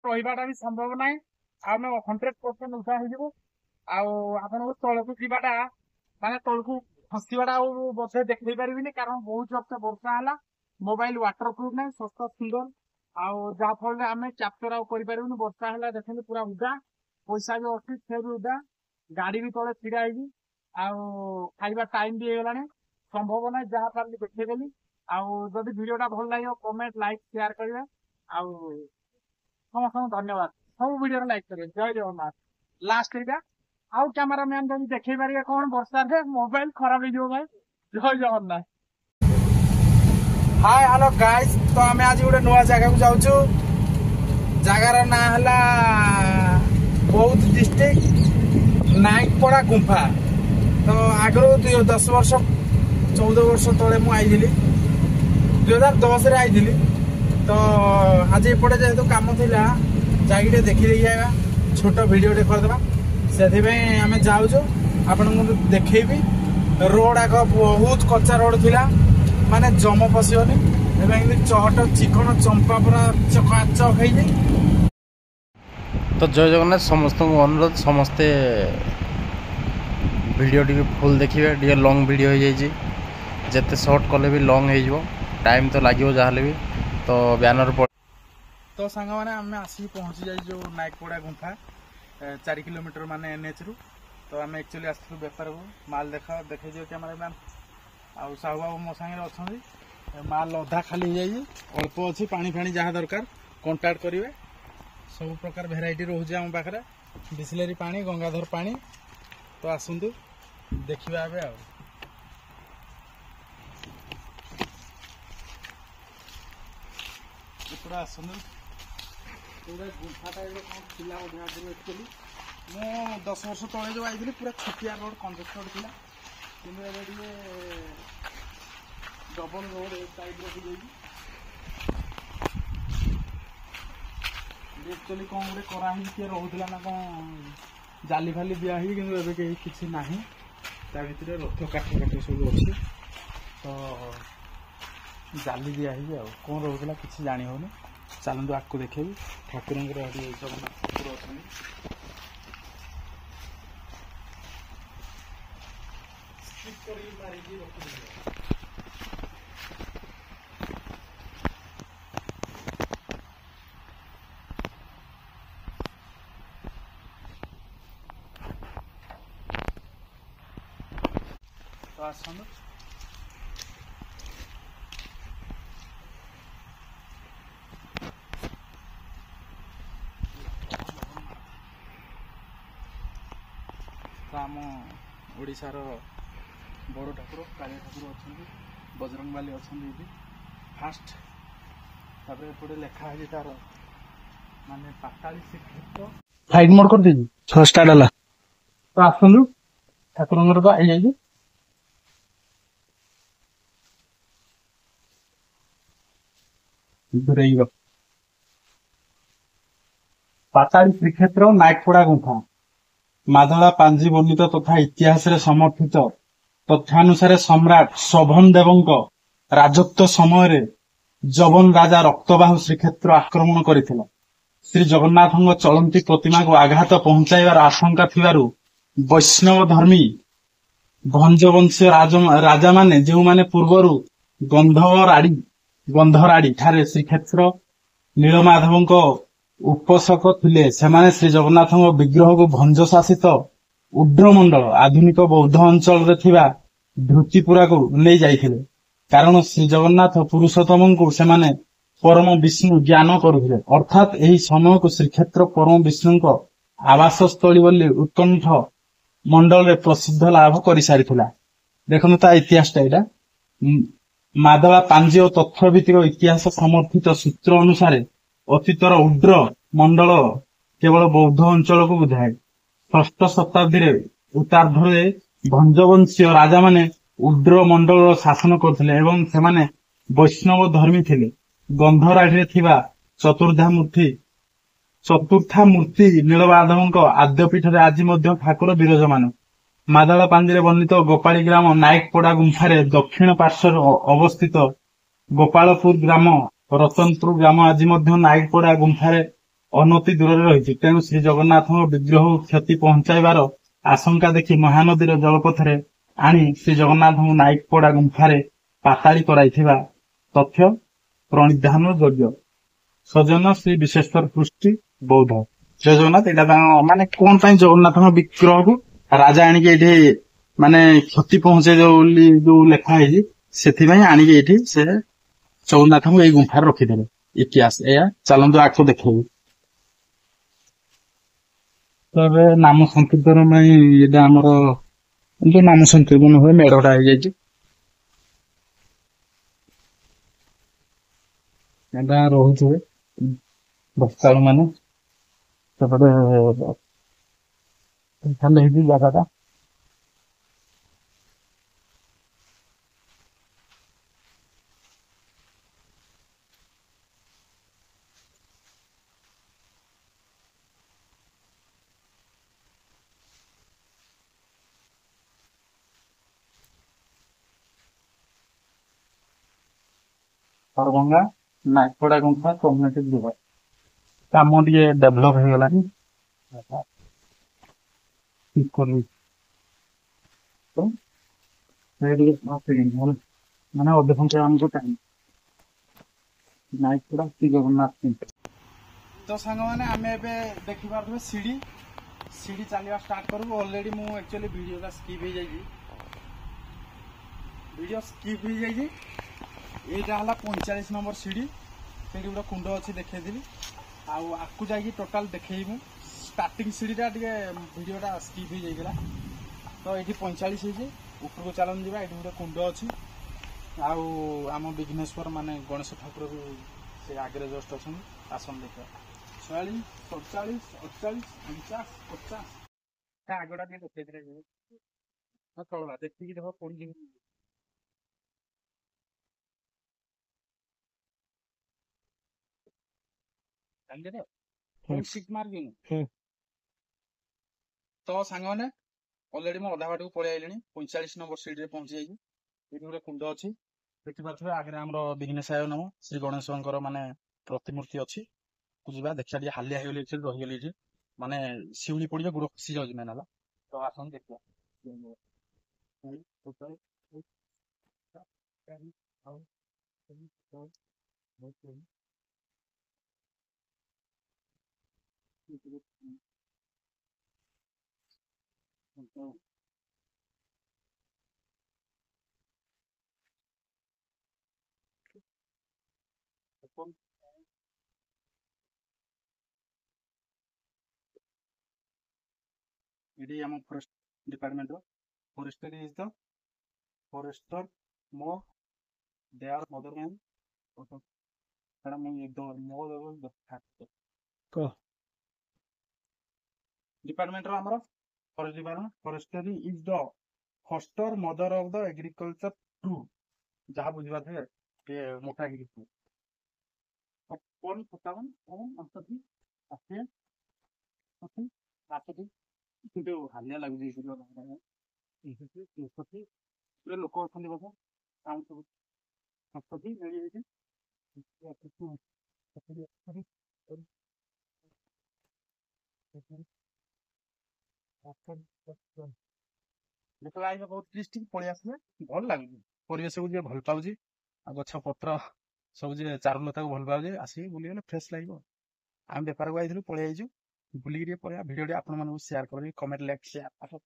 ରହିବାଟା ବି ସମ୍ଭବ ନାହିଁ। ଆମେ 100% ଉଠା ହେଇଯିବୁ। ଆଉ ଆପଣଙ୍କୁ ତଳକୁ ଯିବାଟା ମାନେ ତଳକୁ ଖସିବାଟା ଆଉ ବୋଧେ ଦେଖେଇ ପାରିବିନି, କାରଣ ବହୁତ ଜୋରସେ ବର୍ଷା ହେଲା। ମୋବାଇଲ ୱାଟର ପ୍ରୁଫ୍ ନାହିଁ, ଶସ୍ତା ସୁନ୍ଦର। ଆଉ ଯାହା ଫଳରେ ଆମେ କ୍ୟାପଚର ଆଉ କରିପାରିବୁନି। ବର୍ଷା ହେଲା ଦେଖନ୍ତୁ ପୁରା ଉଦା, ପଇସା ବି ଅଛି ସେ ବି ଉଦା, ଗାଡି ବି ତଳେ ଛିଡା ହେଇଛି। ଆଉ ଖାଇବା ଟାଇମ ବି ହେଇଗଲାଣି, ସମ୍ଭବ ନାହିଁ। ଯାହା ପାରିଲି ଦେଖେଇଦେଲି। ଆଉ ଯଦି ଭିଡିଓଟା ଭଲ ଲାଗିବ କମେଣ୍ଟ ଲାଇକ୍ ସେୟାର କରିବେ। ଆଉ ସମସ୍ତଙ୍କୁ ଧନ୍ୟବାଦ। ସବୁ ଭିଡିଓରେ ଲାଇକ୍ କରିବେ। ଜୟ ଜଗନ୍ନାଥ। ଲାଷ୍ଟ ଏଇଟା ଆଉ କ୍ୟାମେରାମ୍ୟାନ ଯଦି ଦେଖେଇ ପାରିବେ କଣ ବର୍ଷାରେ ମୋବାଇଲ ଖରାପ ହେଇଯିବ ଭାଇ। ଜୟ ଜଗନ୍ନାଥ। हाय हेलो गाइस, तो आम आज गोटे नुआ जगह को जाऊँ। जगार ना है बौद्ध डिस्ट्रिक्ट नायकपड़ा गुंफा। तो आगु 10 वर्ष 14 वर्ष तले मुझे 2010 रे आई। तो आज एपटे जेहेतु कम था जाके देखी आएगा, छोट भिडियो करदे से आम जाऊँ। आपण देखी रोड आग बहुत कच्चा रोड थिला, माने जम पशिबनी। चहट चिकन चंपा पूरा चकाचक है। तो जय जगन्नाथ समस्त को अनुरोध, समस्ते वीडियो टी फुल देखिए। टे लॉन्ग वीडियो हो जाइए, जिते शॉर्ट कले भी लॉन्ग हो टाइम तो लगे जहाँ भी। तो बैनर पड़ तो सांग मैंने आम आसिक पहुँची जाए जो नायकपड़ा गुंफा 4 किलोमीटर माने एनएच रु। तो आम एक्चुअली आसलु बेपार को माल देखा दियो कैमरामैन। आउ साहू बाबू मो सागे अच्छा, माल अधा खाली हो जाए, अल्प अच्छी पानी फाणी जहाँ दरकार कंटाक्ट करेंगे। सब प्रकार भेराइटी रोचे आम पाखे, बिसलेरी पानी, गंगाधर पानी। तो आसतु देखा ए आसतु गुंफा टाइप कौन थी एक्चुअली। मु 10 वर्ष तले जो आई पूरा छुटिया रोड कंजेस्टेड थी, कि डबल रोड टाइप एक्चुअली कौन गोटे कराही किए रोला ना कौन जाली फाली दिया कि किसी ना भितर रथ काठ काठ सब अच्छी। तो जाली दिया कौन रोला कि जानी होनी। चलतु आपको देखेबी ठाकुर जगन्नाथ ठाकुर अच्छा। तो आसतु तो आम ओडिशार बड़ ठाकुर कालिया ठाकुर अच्छा, बजरंगबाली अच्छा फास्ट। तापर एपटे लेखा है तार माने पाताली श्रीक्षेत्र फ्लाइट मोड कर दीजिए 6 स्टार डाला। तो आसतु ठाकुर तो आई जाइए। पाताली श्रीक्षेत्र नायकपड़ा गुंफा माधला पांजी वर्णित तथा इतिहास रे समर्थित तथ्यानुसारे सम्राट शोभन देवଙ୍କ राजत्व समय जवन राजा रक्तबाहु श्रीक्षेत्र आक्रमण करथिला। श्री जगन्नाथଙ୍କ चलंती प्रतिमा को आघात पहुंचाइबार आशंका थिबारु वैष्णव धर्मी भंजवंशीय राजा माने जो माने पूर्वरु गंधराड़ी ठारे श्रीक्षेत्र नीलमाधवଙ୍କ उपासक थिले। सेमाने श्री जगन्नाथଙ୍କ विग्रह को भंज शासित उड्रमंडल आधुनिक बौद्ध अंचल रे थिबा धृतिपुरा को ले जाइथिले। कारण श्री जगन्नाथ पुरुषोत्तम को सेमाने परम विष्णु ज्ञान करुथिले, अर्थात एही समय को श्रीक्षेत्र परम विष्णु को आवास स्थली बोली उत्कंठ मंडल रे प्रसिद्ध लाभ करि सारिथिला। देखनु ता इतिहास एटा माधवा पांजी और तथ्यभित्तिक इतिहास समर्थित सूत्र अनुसार अतीतर उड्र मंडल केवल बौद्ध अंचल को बुझाए। 6ठ शताब्दी रे उत्तरार्धरे भंजवंशीय राजा माने उड्र मंडल शासन करथिले एवं सेमाने वैष्णव धर्मी थिले। गंधराड़ी थिबा चतुर्था मूर्ति नीलमाधवଙ୍କ आद्यपीठ आज ठाकुर विराजमान। मादला पांजी रे वर्णित गोपाली ग्राम नायकपड़ा गुंफारे दक्षिण पार्श्वर अवस्थित गोपालपुर ग्राम रतनपुर ग्राम आज नायकपड़ा गुंफारे ଅନତି ଦୂରରେ ରହିଛି। ତେଣୁ ଶ୍ରୀ ଜଗନ୍ନାଥଙ୍କ ବିଗ୍ରହକୁ କ୍ଷତି ପହଞ୍ଚାଇବାର ଆଶଙ୍କା ଦେଖି ମହାନଦୀର ଜଳପଥରେ ଆଣି ଶ୍ରୀ ଜଗନ୍ନାଥଙ୍କୁ ନାଇକପଡା ଗୁମ୍ଫାରେ ପାତାଳି କରାଇଥିବା ତଥ୍ୟ ପ୍ରଣିଧାନ ଯୋଗ୍ୟ। ସଜନ ଶ୍ରୀ ବିଶେଶ୍ୱର ପୃଷ୍ଟି ବୌଦ୍ଧ। ଜୟ ଜଗନ୍ନାଥ। ଏଇଟା ତାଙ୍କ ମାନେ କଣ ପାଇଁ ଜଗନ୍ନାଥଙ୍କ ବିଗ୍ରହକୁ ରାଜା ଆଣିକି ଏଇଠି ମାନେ କ୍ଷତି ପହଞ୍ଚେଇବ ବୋଲି ଯୋଉ ଲେଖା ହେଇଛି, ସେଥିପାଇଁ ଆଣିକି ଏଇଠି ସେ ଜଗନ୍ନାଥଙ୍କୁ ଏଇ ଗୁମ୍ଫାରେ ରଖିଦେଲେ। ଇତିହାସ ଏଇଆ। ଚାଲନ୍ତୁ ଆଗକୁ ଦେଖେଇବୁ। ତ ଏବେ ନାମ ସଂକୀର୍ତ୍ତନ ପାଇଁ ଏଇଟା ଆମର ଯୋଉ ନାମ ସଂକୀର୍ତ୍ତନ ହୁଏ ମେଢଟା ହେଇଯାଇଛି। ଏଇଟା ରହୁଥିବେ ଭକ୍ତାଳୁ ମାନେ ସେପଟେ ଖାଲି ହେଇଛି ଜାଗାଟା। ହରଭଙ୍ଗା ନାଇକପଡା ଗୁମ୍ଫା କମ୍ୟୁନିଟି ଗୃହ କାମ ଟିକେ ଡେଭଲପ ହେଇଗଲାଣି। ଠିକ କରିବି ତ ସେ ଟିକେ ମାନେ ଅଧେ ଘଣ୍ଟା ଆମକୁ ଟାଇମ ନାଇକପଡା ଶ୍ରୀ ଜଗନ୍ନାଥ। ତ ସାଙ୍ଗମାନେ ଆମେ ଏବେ ଦେଖିପାରୁଥିବେ ସିଡି ଚାଲିବା ଷ୍ଟାର୍ଟ କରିବୁ। ଅଲରେଡି ମୁଁ ଆକ୍ଚୁଆଲି ଭିଡିଓଟା ସ୍କିପ୍ ହେଇଯାଇଛି। ଏଇଟା ହେଲା 45 ନମ୍ବର ସିଡି। ସେଇଠି ଗୋଟେ କୁଣ୍ଡ ଅଛି ଦେଖେଇଥିଲି। ଆଉ ଆକୁ ଯାଇକି ଟୋଟାଲ ଦେଖେଇବୁ। ଷ୍ଟାର୍ଟିଂ ସିଡିଟା ଟିକେ ଭିଡିଓଟା ସ୍କିପ୍ ହେଇଯାଇଥିଲା। ତ ଏଇଠି 45 ହେଇଛି। ଉପରକୁ ଚାଲନ୍ତୁ ଯିବା। ଏଇଠି ଗୋଟେ କୁଣ୍ଡ ଅଛି। ଆଉ ଆମ ବିଘ୍ନେଶ୍ୱର ମାନେ ଗଣେଶ ଠାକୁର ବି ସେ ଆଗରେ ଜଷ୍ଟ ଅଛନ୍ତି। ଆସନ୍ତୁ ଦେଖିବା। 46, 47, 48, 49, 50। ତା ଆଗଟା ଟିକେ ଦେଖେଇଥିଲେ ଚଳବା। ଦେଖିକି ଦେଖ ପଡିଯିବ। ତ ସାଙ୍ଗମାନେ ଅଲରେଡି ମୁଁ ଅଧା ବାଟକୁ ପଳେଇ ଆଇଲିଣି। 45 ନମ୍ବର ସିଡିରେ ପହଞ୍ଚି ଯାଇଛି। ଏଠି ଗୋଟେ କୁଣ୍ଡ ଅଛି ଦେଖିପାରୁଥିବେ। ଆଗରେ ଆମର ବିଘ୍ନେଶାୟ ନମ ଶ୍ରୀ ଗଣେଶଙ୍କର ମାନେ ପ୍ରତିମୂର୍ତ୍ତି ଅଛି। ଯିବା ଦେଖିବା। ଟିକେ ହାଲିଆ ହେଇଗଲି ଏଠି ରହିଗଲି ଏଠି ମାନେ ଶିଉଳି ପଡିବ ଗୋଡ ଖସି ଯାଉଛି ମେନ୍ ହେଲା। ତ ଆସନ୍ତୁ ଦେଖିବା। ଏଠି ଆମ ଫରେଷ୍ଟ ଡିପାର୍ଟମେଣ୍ଟର ଫରେଷ୍ଟରୀ ଇଜ ଦ ଫରେଷ୍ଟର ମୋ ଦେୟାର ମଦର ମ୍ୟାନ। ସେଟା ମୁଁ ମୋ ଡିପାର୍ଟମେଣ୍ଟର ଆମର forest department. Forestry is the foster mother of the agriculture ଟୁ। ଯାହା ବୁଝିପାରୁଥିବେ ଟିକେ ମୋଟା ହେଇକି 58 କିନ୍ତୁ ହାଲିଆ ଲାଗୁଛି ଲୋକ ଅଛନ୍ତି ବୋଧେ ସବୁ 70 ମିଳିଯାଇଛି। ଯେତେବେଳେ ଆଇବ ବହୁତ ଡିଷ୍ଟ୍ରିକ୍ଟ ପଳେଇ ଆସିବେ। ଭଲ ଲାଗୁଛି ପରିବେଶକୁ ଯିଏ ଭଲ ପାଉଛି ଆଉ ଗଛ ପତ୍ର ସବୁ ଯିଏ ଚାରୁଲତାକୁ ଭଲ ପାଉଛି ଆସିକି ବୁଲିଗଲେ ଫ୍ରେଶ ଲାଗିବ। ଆମେ ବେପାରକୁ ଆଇଥିଲୁ ପଳେଇ ଆଇଛୁ ବୁଲିକି ଟିକେ ପଳେଇବା। ଭିଡ଼ିଓଟି ଆପଣମାନଙ୍କୁ ସେୟାର କରିବି। Comment like share.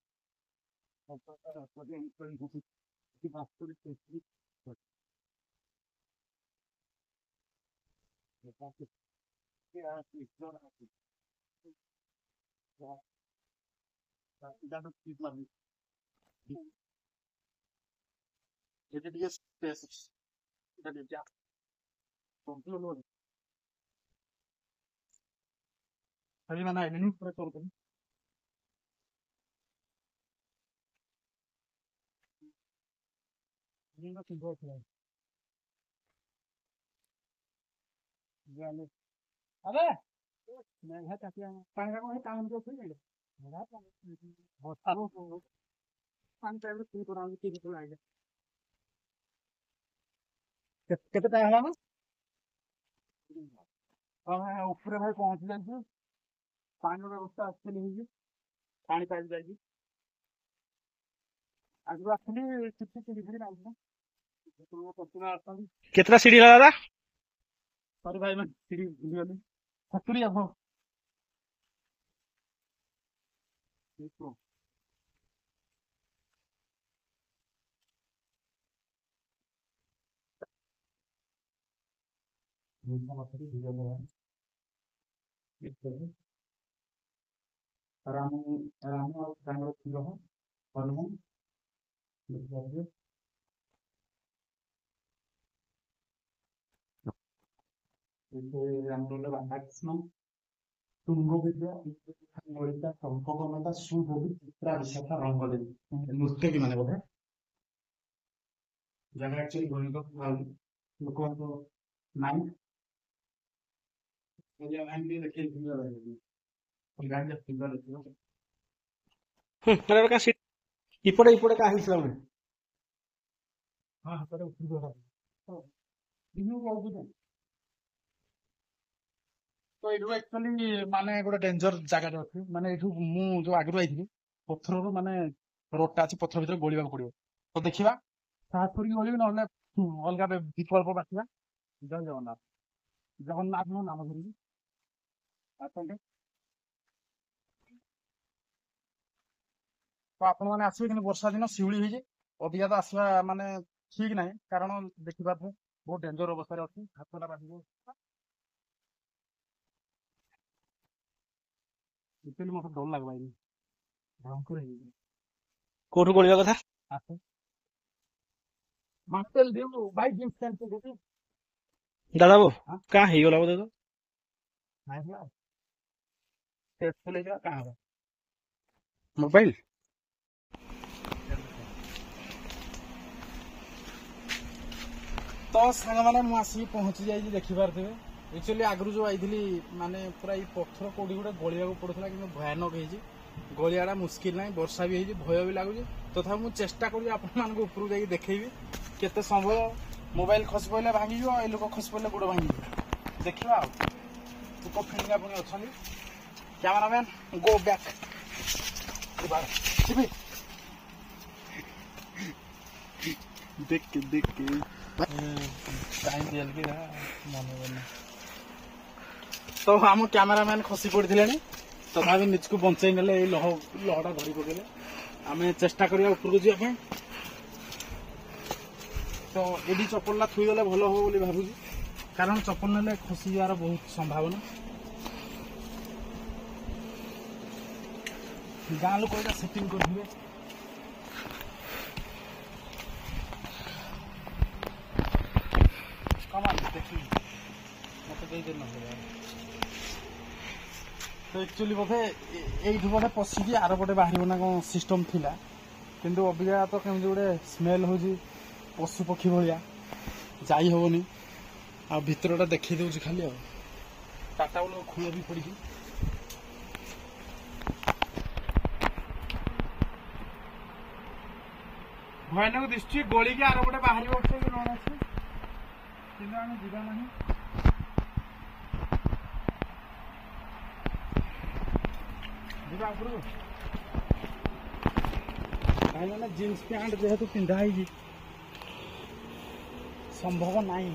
ଏଠି ଟିକେ ସ୍ପେସ୍ ମାନେ ଆଇଲେଣି ପୁରା କରୁଛନ୍ତି। अरे କେତେ ଟାଇମ୍ ହେଲା? ଆମେ ଉପରେ ଭାଇ ପହଞ୍ଚି ଯାଇଛୁ। ପାଣିର ବ୍ୟବସ୍ଥା ଆସିଲି ହେଇଛି, ପାଣି ପାଇପ୍ ଯାଇଛି। ଆଗରୁ ଆସିଲି କିଛି ସିଢି ଫିଡି ନାହିଁ ନା, ପ୍ରତିମା ଆସନ୍ତି। କେତେଟା ସିଢି ହେଲା ଦାଦା? ସରି ଭାଇ ମାନେ ସିଢି ଭୁଲିଗଲି, 70 ହବ। ରାମ ଆଉ ତାଙ୍କର ବିଗ୍ରହ ହନୁମାନ ଦେଖିପାରିବେ। ରାମଦଣ୍ଡ ରାଧାକୃଷ୍ଣ ତୁଙ୍ଗ ବିଦ୍ୟା ଲଳିତା ସମ୍ପକନତା ସୁଭୋଗୀ ଚିତ୍ରା ବିଶାଖା ରଙ୍ଗଦେବୀ ନୃତ୍ୟକୀ ମାନେ ବୋଧେ ଜାଗା ଆକ୍ଚୁଆଲି ଗଣିତ ଲୋକଙ୍କ ନାଇଁ ଇପଟେ ଇପଟେ କାହା ହେଇଥିଲା ଗୋଟେ ହଁ ହାତରେ ଉଠିବ। ତ ଏଇଠୁ ଆକ୍ଚୁଆଲି ମାନେ ଗୋଟେ ଡେଞ୍ଜର ଜାଗାରେ ଅଛି, ମାନେ ଏଇଠୁ ମୁଁ ଯୋଉ ଆଗରୁ ଆଇଥିଲି ପଥରରୁ ମାନେ ରୋଡଟା ଅଛି, ପଥର ଭିତରେ ଗଳିବାକୁ ପଡିବ। ତ ଦେଖିବା ସାହସ କରିକି ଗଳିବି, ନହେଲେ ଅଲଗା ବିକଳ୍ପ ବାଛିବା। ଜୟ ଜଗନ୍ନାଥ। ଜଗନ୍ନାଥଙ୍କ ନାମ ଧରିକି ଆସନ୍ତୁ। ତ ଆପଣମାନେ ଆସିବେ, କିନ୍ତୁ ବର୍ଷା ଦିନ ଶିଉଳି ହେଇଛି, ଅଧିକା ତ ଆସିବା ମାନେ ଠିକ ନାହିଁ, କାରଣ ଦେଖିପାରୁଥିବେ ବହୁତ ଡେଞ୍ଜର ଅବସ୍ଥାରେ ଅଛି। ହାତଟା ବାଜିବ, ମତେ ଡର ଲାଗିବ, ଭୟଙ୍କର ହେଇଯିବ। କୋଉଠୁ ଗଳିବା କଥା? ଆସ ମାଷ୍ଟେଲ ଦେଉ ଭାଇ ଜିନ୍ସ ପ୍ୟାଣ୍ଟ ଦେଉଛି ଦାଦା ବୋ କାଁ ହେଇଗଲା ବୋଧେ ତ ମୋବାଇଲ ତ ସାଙ୍ଗମାନେ ମୁଁ ଆସିକି ପହଞ୍ଚି ଯାଇଛି, ଦେଖିପାରୁଥିବେ। ଆକ୍ଚୁଆଲି ଆଗରୁ ଯୋଉ ଆଇଥିଲି ମାନେ ପୁରା ଏଇ ପଥର କୋଉଠି ଗୋଟେ ଗଳିବାକୁ ପଡୁଥିଲା, କିନ୍ତୁ ଭୟାନକ ହେଇଛି। ଗଳିଆଟା ମୁସ୍କିଲ ନାହିଁ, ବର୍ଷା ବି ହେଇଛି, ଭୟ ବି ଲାଗୁଛି। ତଥାପି ମୁଁ ଚେଷ୍ଟା କରୁଛି ଆପଣମାନଙ୍କୁ ଉପରକୁ ଯାଇକି ଦେଖେଇବି କେତେ ସମ୍ଭବ। ମୋବାଇଲ ଖସି ପଡ଼ିଲେ ଭାଙ୍ଗିଯିବ, ଏ ଲୋକ ଖସି ପଡ଼ିଲେ ଗୋଡ ଭାଙ୍ଗିଯିବ। ଦେଖିବା ଆଉ ଲୋକ ଫିଣିକା ପୁଣି ଅଛନ୍ତି। Cameraman go back. ଦେଖ ତ ଆମ କ୍ୟାମେରାମ୍ୟାନ ଖସି ପଡିଥିଲେଣି, ତଥାପି ନିଜକୁ ବଞ୍ଚେଇ ନେଲେ, ଏଇ ଲହଟା ଧରି ପକେଇଲେ। ଆମେ ଚେଷ୍ଟା କରିବା ଉପରକୁ ଯିବା ପାଇଁ। ତ ଏଠି ଚପଲଟା ଥୋଇଦେଲେ ଭଲ ହବ ବୋଲି ଭାବୁଛି, କାରଣ ଚପଲ ନେଲେ ଖସିଯିବାର ବହୁତ ସମ୍ଭାବନା। ଗାଁ ଲୋକ ଏଇଟା ସେଟିଂ କରିଥିବେ। ଦେଖିବି ମତେ ଦେଇଦେଲ ତ ଆକ୍ଚୁଆଲି ବୋଧେ ଏଇଠୁ ବୋଧେ ପଶିକି ଆର ପଟେ ବାହାରିବ ନା କଣ ସିଷ୍ଟମ ଥିଲା, କିନ୍ତୁ ଅବିକା ତ କେମିତି ଗୋଟେ ସ୍ମେଲ ହଉଛି ପଶୁ ପକ୍ଷୀ ଭଳିଆ, ଯାଇ ହବନି। ଆଉ ଭିତରଟା ଦେଖେଇ ଦଉଛି ଖାଲି, ଆଉ ଟାଟା ବେଳ ଖୋଳ ବି ପଡିଛି। ଭୟାନକ ଦିଶୁଛି, ଗଳିକି ଆର ପଟେ ବାହାରିବ ଅଛି କି ନ ଅଛି, କିନ୍ତୁ ଆମେ ଯିବା ନାହିଁ। ଯିବା ଉପରକୁ। ଭାଇମାନେ ଜିନ୍ସ ପ୍ୟାଣ୍ଟ ଯେହେତୁ ପିନ୍ଧା ହେଇଛି, ସମ୍ଭବ ନାହିଁ।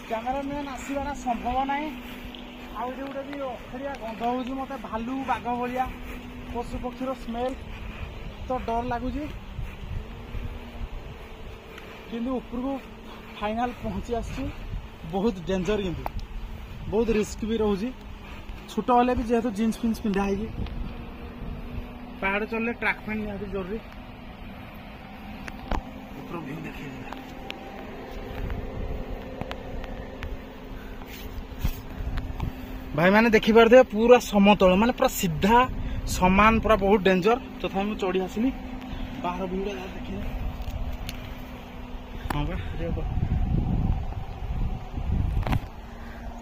କ୍ୟାମେରାମ୍ୟାନ୍ ଆସିବାଟା ସମ୍ଭବ ନାହିଁ। ଆଉ ଏଠି ଗୋଟେ ବି ଅଖରିଆ ଗନ୍ଧ ହେଉଛି ମତେ, ଭାଲୁ ବାଘ ଭଳିଆ ପଶୁ ପକ୍ଷୀର ସ୍ମେଲ। ତ ଡର ଲାଗୁଛି, କିନ୍ତୁ ଉପରକୁ ଫାଇନାଲ ପହଞ୍ଚି ଆସିଛି। ବହୁତ ଡେଞ୍ଜର, କିନ୍ତୁ ବହୁତ ରିସ୍କ ବି ରହୁଛି। ଛୋଟ ହେଲେ ବି ଯେହେତୁ ଜିନ୍ସ ଫିନ୍ସ ପିନ୍ଧା ହେଇଛି, ପାହାଡ଼ ଚଢ଼ିଲେ ଟ୍ରାକ୍ ପ୍ୟାଣ୍ଟ ନିହାତି ଜରୁରୀ। ଉପର ଭିଉ ଦେଖେଇଦେବା। भाई मैंने देखिपारे पूरा समतल माने पूरा सीधा समान पूरा बहुत डेंजर तथा मुझे चढ़ी आसली बाहर भिड़ देखिए हाँ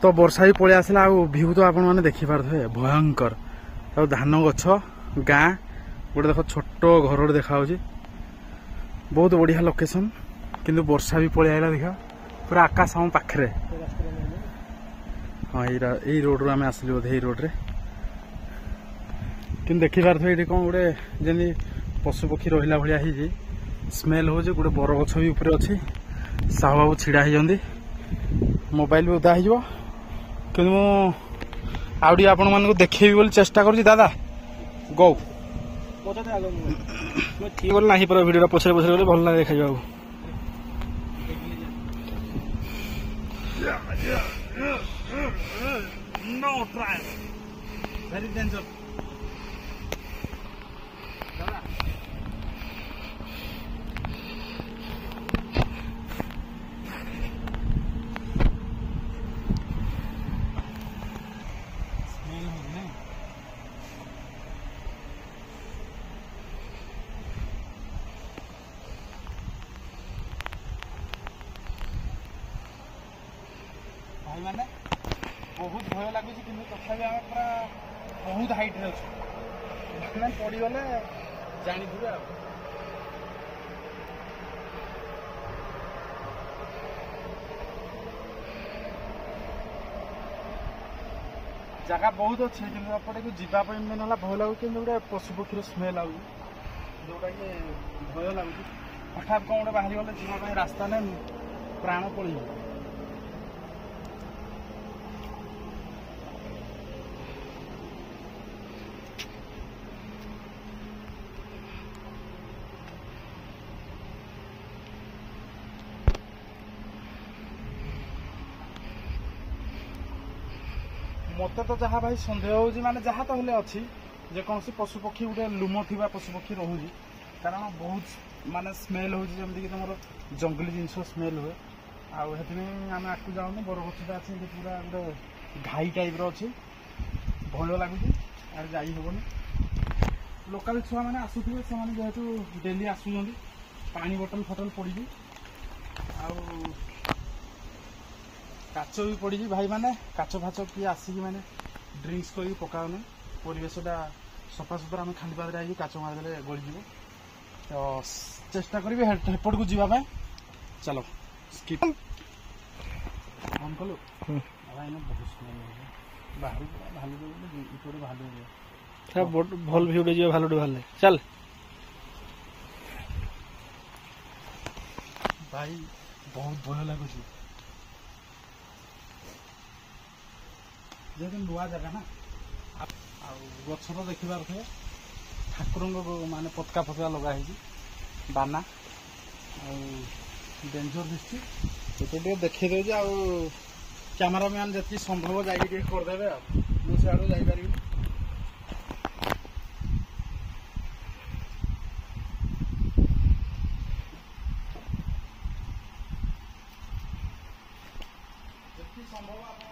तो वर्षा भी पलि आसला व्यू तो आपण मैंने देखिपारे भयंकर आ धान गछ गाँ गोटे देख छोट घर देखा बहुत बढ़िया लोकेशन किंतु वर्षा भी पलि आइला देखा पूरा आकाश हम पाखे हाँ यही रोड रू आम आसलु बोधे यही रोड रे कि देखिपारे ये कौन गोटे जमी पशुपक्षी रहा भाया स्मेल हो गोटे बरगछ भी ऊपर अच्छी साहू बाबू छिड़ा होती मोबाइल भी उदा हो कि मुझे आपण मान देखेबी बोली चेष्टा कर दादा गौ ठीक बोल ना भिडियो पछरे पछरे बोले भल ना देखा No try. Very dangerous. Smell हो ना भाई माने बहुत भय लगुच कि तथा पूरा बहुत हाइट रे अच्छे पड़गले जानिथे आ जगह बहुत अच्छे कि एपटे जावाई मेन है भय लगुच कि गोटे पशुपक्षी स्मेल आउे जोटा कि भय लगुच हठात कौन गोटे बाहरी गले जावाई रास्ता ना प्राण पड़ मत तो जहाँ भाई सन्देह हो माने जहाँ तो अच्छी जेकोसी पशुपक्षी गोटे लुम थी पशुपक्षी रोचे कारण बहुत माने स्मेल हो जमीक तुम जंगली जिनस स्मेल हुए आम आगे जाऊनी बरगछटा अच्छे पूरा गोटे घाई टाइप अच्छे भय लगुच आगे जाइबनी लोकाल छुआ मैंने आसुवे से जेहेतु डेली आसुँच पानी बोतल फटल पड़ी काच भी पड़ी भाई माने काच फाच किए आसिक मैंने ड्रिंक्स कर पकाऊना परिवेशटा सफा सुतरा आम खाली पादे आई काच मारिदे गलीज तो चेष्टा करी हेपट को जावाई चलो स्किप ऑन कलु भाई बहुत स्मेल बाहर भालू भालू भल भी उड़े जा भालू भाले चल भाई बहुत भय लगुच जेहेतु नुआ जगह ना गछ तो देखिपारे ठाकुर माने पतका फतका लगा बाना डेंजर दिखी तो देखी दे कैमरामैन जी संभव जाकरदे मुझे जापर संभव आप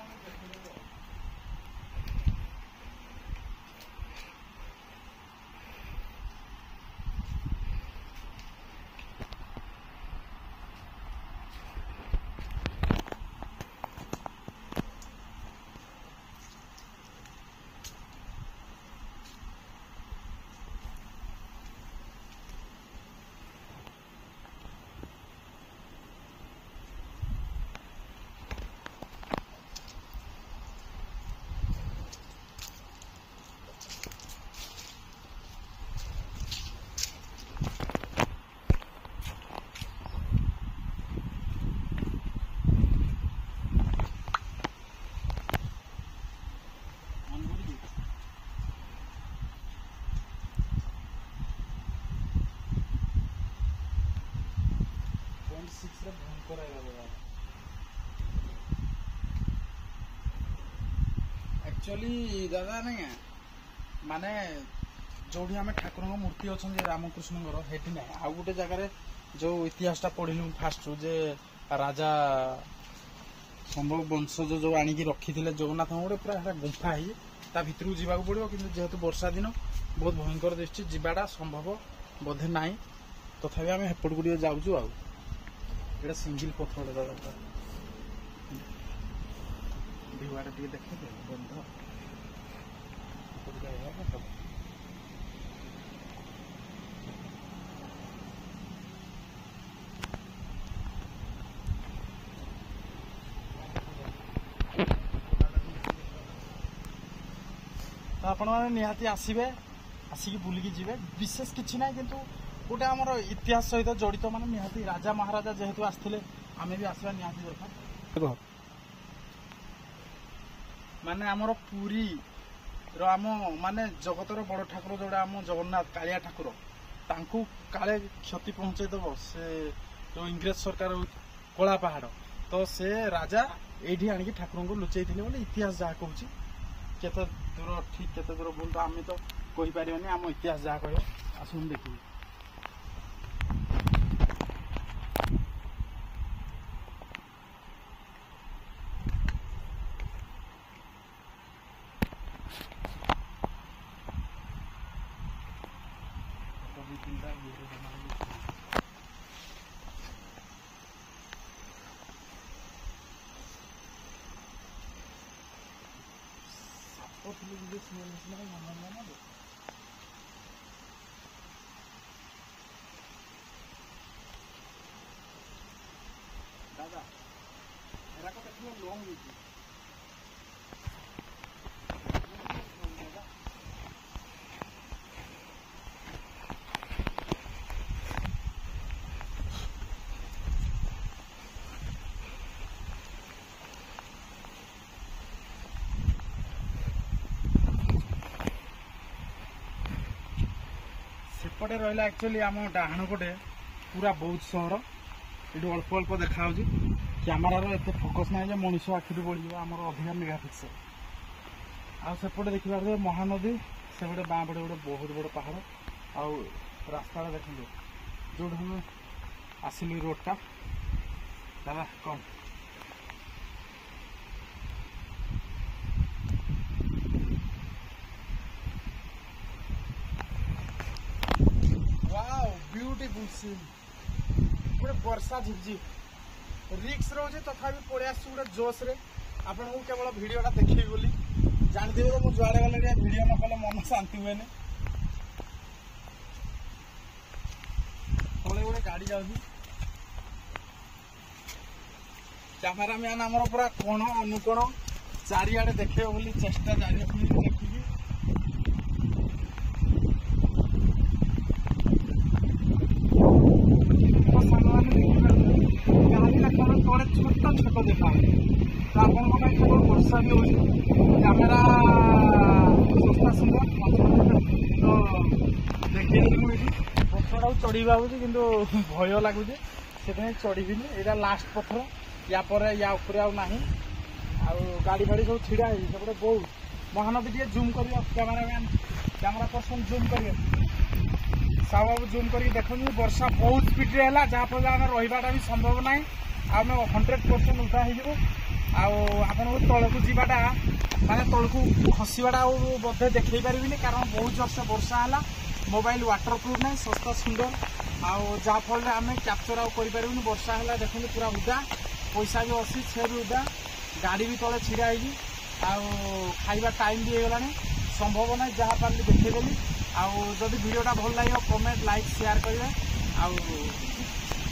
एक्चुअली दादा नहीं माने जो आम ठाकुर मूर्ति अच्छा रामकृष्ण ना आउ गोटे जगार जो इतिहासटा पढ़लु फास्ट जे राजा ସମ୍ଭବ ବଂଶଜ ଯୋଉ ଆଣିକି ରଖିଥିଲେ ଜଗନ୍ନାଥଙ୍କ ଗୋଟେ ପୁରା ହେଟା ଗୁମ୍ଫା ହେଇଛି ତା ଭିତରକୁ ଯିବାକୁ ପଡିବ କିନ୍ତୁ ଯେହେତୁ ବର୍ଷା ଦିନ ବହୁତ ଭୟଙ୍କର ଦିଶୁଛି ଯିବାଟା ସମ୍ଭବ ବୋଧେ ନାହିଁ ତଥାପି ଆମେ ହେପଟକୁ ଟିକେ ଯାଉଛୁ ଆଉ ଏଇଟା ସିଙ୍ଗିଲ ପଥର ଦାଦା ଭିଉଟା ଟିକେ ଦେଖେଇଦେ ବନ୍ଧ तो आपण मैंने निहाती आसबे आसिक बुलिकी जीवे विशेष किसी ना किंतु गोटे आमर इतिहास सहित जड़ित माने निहाती राजा महाराजा जेहेतु आसते आम भी आसवा निहाती दरकार माने आमर पुरी आम माने जगतर बड़ ठाकुर जोड़ा आम जगन्नाथ कालिया ठाकुर तांकु काले क्षति पहुंचेदब से जो इंग्रेज सरकार कला पहाड़ तो से राजा ये आणिकी ठाकुर को लुचई थे बोले इतिहास जहाँ कहूँ केते दूर ठीक केते दूर भूल तो आम तो कही पारिबानी आम इतिहास जहाँ कह आसुन देखिए दादा एरा को देखिए लॉन्ग वीडियो सेपटे रहा एक्चुअली आम डाहाण पटे पूरा बौद्ध सहर ये अल्प अल्प देखा क्यामेरार एत फोकस ना मनीष आखि बढ़ आम अधिका मेगा पिक्सल आउपटे देखिए महानदी से गोटे बाँ पटे गोटे बहुत बड़ पहाड़ आउ रास्ता देखते जो आसिलु रोडटा दादा कौन ब्यूटीफुल सीन गोटे वर्षा झिपझिप रिक्स रोचे तथापि पड़े आस गोटे जोश रे आपन को केवल वीडियोटा देखी बोली जानते तो मुझे जुआड़े गले वीडियो न कले मन शांति हुए तले गोटे गाड़ी जाऊँगी कैमेरामैन आमर पूरा कोण अनुकोण चारिआडे देखे बोली चेष्टा जारी देखिकी छोट छोट देखा तो आपण वर्षा भी हो कैमेरा सस्ता सुंदर तो देखिए पथर चढ़ा कि भय लगुचे से चढ़ी यहाँ लास्ट पथर या गाड़ी फाड़ी सब छिड़ा है सेपटे बहुत महानदी टे जूम कर कैमेरामैन कैमेरा पर्सन जूम कर सब जूम कर देखो वर्षा बहुत स्पीड है जहाँफल आम रहीबाटा भी संभव ना आम 100% उठा हो तौक जावाटा माने तौक खसवाटा बोधे देखे पारि कारण बहुत जोर से वर्षा है मोबाइल वाटर प्रूफ ना सस्ता सुंदर आफल आम क्याप्चर कर वर्षा है देखते पूरा उदा पैसा भी अच्छी से भी उदा गाड़ी भी तले छिड़ा खाइबा टाइम भी होगा संभव ना जहाँ पार्ली देखदेली आदि वीडियोटा भल लगे कमेंट लाइक शेयर करेंगे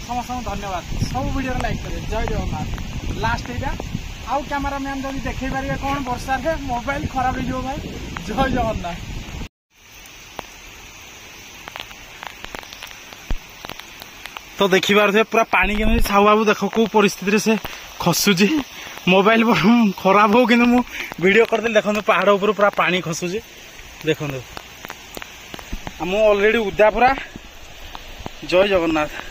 समस्त धन्यवाद सब वीडियो लाइक करेंगे जय जगन्नाथ लास्ट यहाँ आउ कैमेरामैन जब देखे पारे कौन वर्षा रे मोबाइल खराब हो भाई जय जगन्नाथ तो देखी पारे पूरा पानी के साहू बाबू देख कौ परिस्थिति से खसुची मोबाइल खराब हो कि वीडियो करदेली देखो पहाड़ ऊपर पूरा पानी खसुची देखो आम ऑलरेडी उदा पूरा जय जगन्नाथ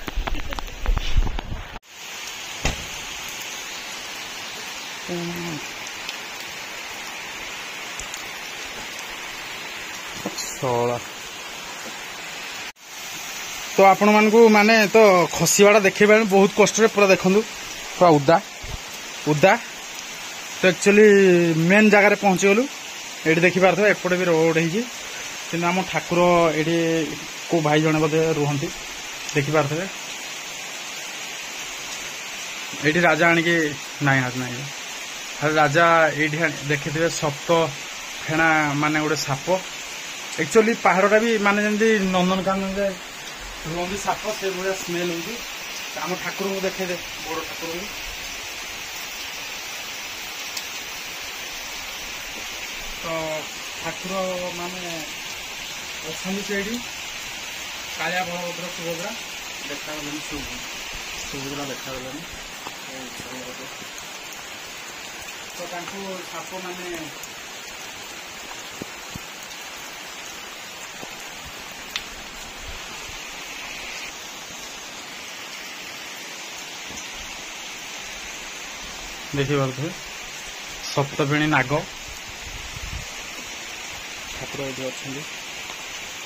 तो आपण मानकु माने तो खसीवाड़ा देखेबा बहुत कष्ट रे पूरा देखंदु पूरा उदा उदा तो एक्चुअली मेन जगार पहुँचीगलु ये देखिपार एपटे भी रोड हो आम ठाकुर ये को भाई जने बोधे रुहति देखिपारे ये राजा आणिकी नाई हाथ नाई राजा ये देखिथे सप्त फेणा माने गोटे साप एक्चुअली पहाड़टा भी माने जमी नंदनकानन रुहति साप से भाया स्मेल हो आम ठाकुर को देखे बड़ ठाकुर को तो ठाकुर माने अच्छा से कालिया बलभद्र सुभद्रा देखा सुभद्रा देखा तो साप माने देखिए सप्तफेणी नाग ठाकुर ये अच्छा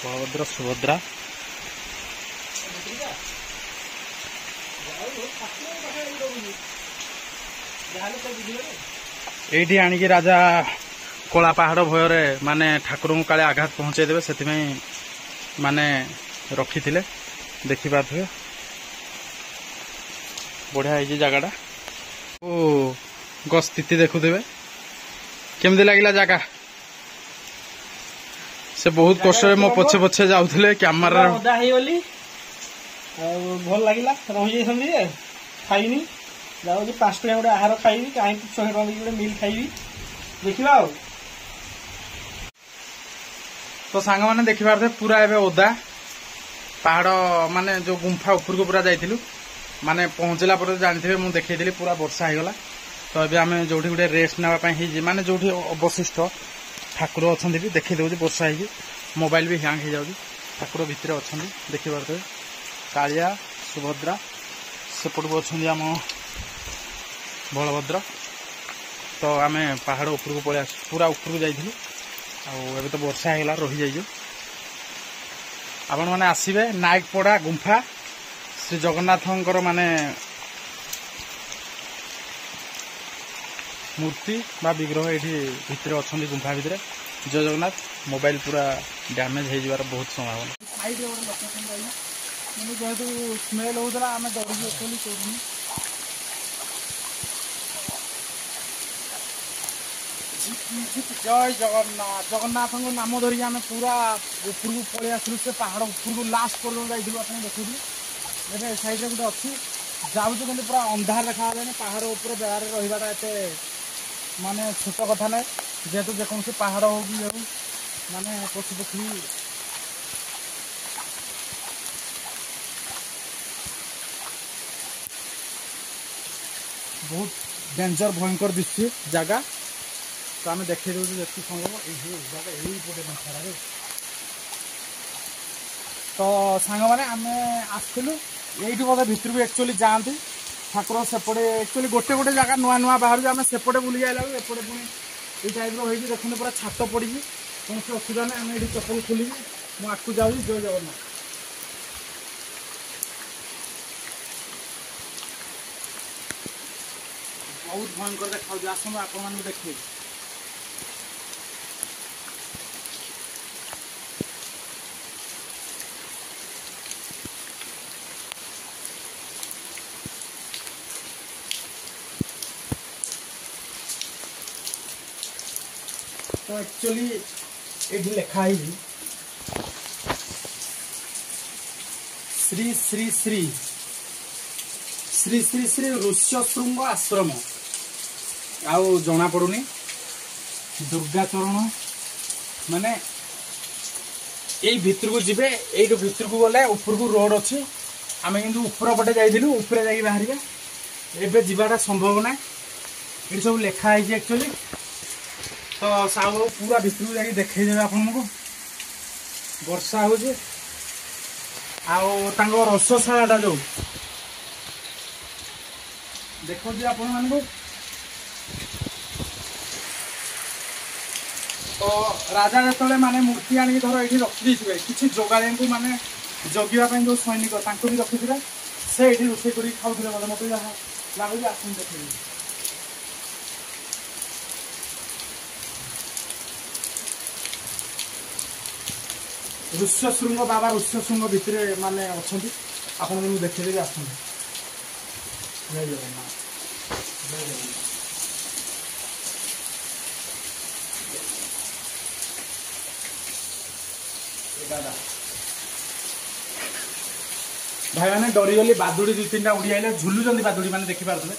बलभद्र सुभद्रा ये आणिकी राजा कला पहाड़ भयर माने ठाकुर को काले आघात पहुंचे देवे से माने रखी थे देखिपारे बढ़िया है जगह ओ स्थिति देखुवे केमती लगिला जगह से बहुत कष्ट मो पछे पछे जाऊले कैमरा ओदा हेगली भल लगिला रही जाइए खाइनी जाऊँ 5 टका गोटे आहार खाइबी कहीं 100 टका गोटे मिल खाइबी देखा तो सांग मैंने देखिपारे पूरा एवं ओदा पहाड़ माने जो गुंफा ऊपर को पूरा जाइलु माने पहुंचला पर जानते मुझे देखी पूरा वर्षा होगला तो ये आम जो गोटे रेस्ट नापी माने जो अवशिष्ट ठाकुर अच्छा भी देखी दे वर्षा हो मोबाइल भी हैंग हो जाऊँगी ठाकुर भितर अच्छा देखिपारे कालिया सुभद्रा सेपट को अच्छा आम बलभद्र तो आम पहाड़ ऊपर को पलि पूरा ऊपर को जाइलु तो वर्षा होगला रही जाइए आपण मैंने आसबे नायकपड़ा गुंफा श्री जगन्नाथंकर माने मूर्ति बा विग्रह ये भितर अच्छा गुंफा भितर जय जगन्नाथ मोबाइल पूरा डैमेज हो जावार बहुत संभावना जेहेतु स्मेल होता आम डरिकी एक्चुअली करूँ जय जगन्नाथ जगन्नाथ को नाम धरिकी आम पूरा ऊपर को पलि आसलु से पहाड़ ऊपर को लास्ट पर्यटन जाइलु आप देखुलु ए साइड गोटे अच्छी जाऊँ कि पूरा अंधार देखा पहाड़ उपर बेड़े रहीबाटा एत माने छोट कथा ना जेहेतु जेकोसी पहाड़ हो कि माने पशु पक्षी बहुत डेंजर भयंकर दृश्य जगह तो आम देखे दूँ जी संभव यहीपटे नखरारे तो सांग मैंने आम आसलु यही बोधे भितर भी एक्चुअली जाती ठाकुर सेपटे एक्चुअली गोटे गोटे जगह नुआ नुआ बाहर आम सेपटे बुली आइला एपटे पुणी ये टाइप रही देखते पूरा छात पड़ी कौन से असुविधा ना आम ये चप्पल खोली मुझे जाऊँ जय जगन्नाथ बहुत भयंकर देखा आसନ୍ତୁ आपको देखिए तो एक्चुअली ये लिखाई श्री श्री श्री श्री श्री श्री ऋष्यशृंग आश्रम आउ जना पड़ुनी दुर्गाचरण माने यही भितर को जीवे यही भितर को गले ऊपर को रोड अच्छी आम कि ऊपर पटे जाइलु ऊपर जा बाहर एवं जावाटा संभव ना ये सब लिखाई एक्चुअली तो साहब पूरा भितर को जाकि देखदेवे आपको वर्षा हो रसशाला जो देखिए आपण मानू तो राजा जो माने मूर्ति आनी धर ये रखी थे किसी जोगाड़ी को माने जगिवाई जो सैनिक भी रखी थे से ये रोषे कर खाऊे मतलब मत लगुच आस देखिए ऋष्यशृंग बाबा ऋष्यशृंग भितर माने अच्छा आपको मुझे देखदेवी आस जय जगन्नाथ जय जगन्नाथ। भाई मैंने डरीगली बादुड़ी 2-3टा उड़ी आइले झुलुंट बादुड़ी मैंने देखिपारे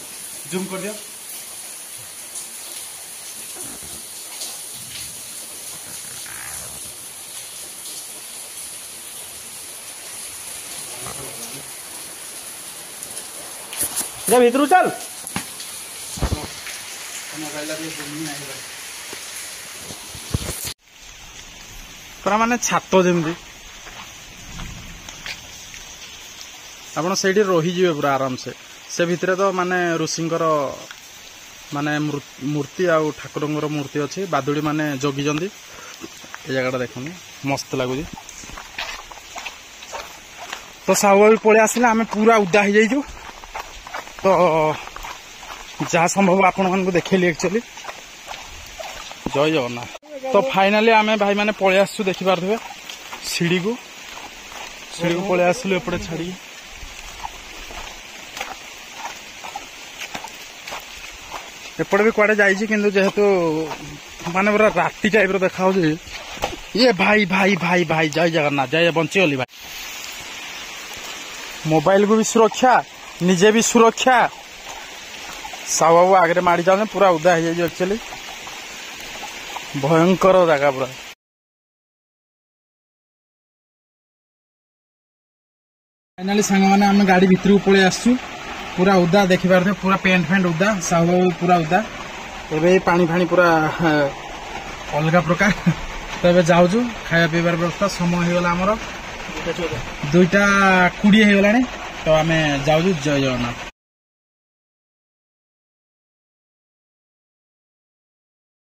जूम कर दियो। जा भीतर चल पूरा माने छात जमी आप रहीजे पूरा आराम से भितर तो माने ऋषिंकर माने मूर्ति आ ठाकुर मूर्ति अच्छी बादुड़ी माने जगिजंती ये जगह देखुन मस्त लगुच। तो साहू भी पलि आसला आम पूरा उदा हो जाइजु तो जहाँ संभव आपण मानक देखली एक्चुअली जय जगन्नाथ। तो फाइनाली आम भाई मैंने पलि आसु देखिपारे सीढ़ी को पलि आसलु एपटे छाड़ी एपटे भी कुआडे जाइए किंतु जेहेतु माने पूरा राति टाइप देखा ये भाई भाई भाई भाई जय जगन्नाथ जय बंचीगली भाई। मोबाइल को भी सुरक्षा निजे भी सुरक्षा साहू बाबू आगे माड़ी जाने पूरा उदा हो जाए एक्चुअली भयंकर जगह पूरा। फाइनाली सांग मैंने आम गाड़ी भितर को पलि आसु पूरा उदा देखिपारे पूरा पेंट फेंट उदा साहू बाबू पूरा उदा एवं पानी फाणी पूरा अलग प्रकार। तो ये जाऊँ खाया पीबार व्यवस्था समय हो गला 2:20 हो गला तो आम जाऊँ जय जगन्नाथ।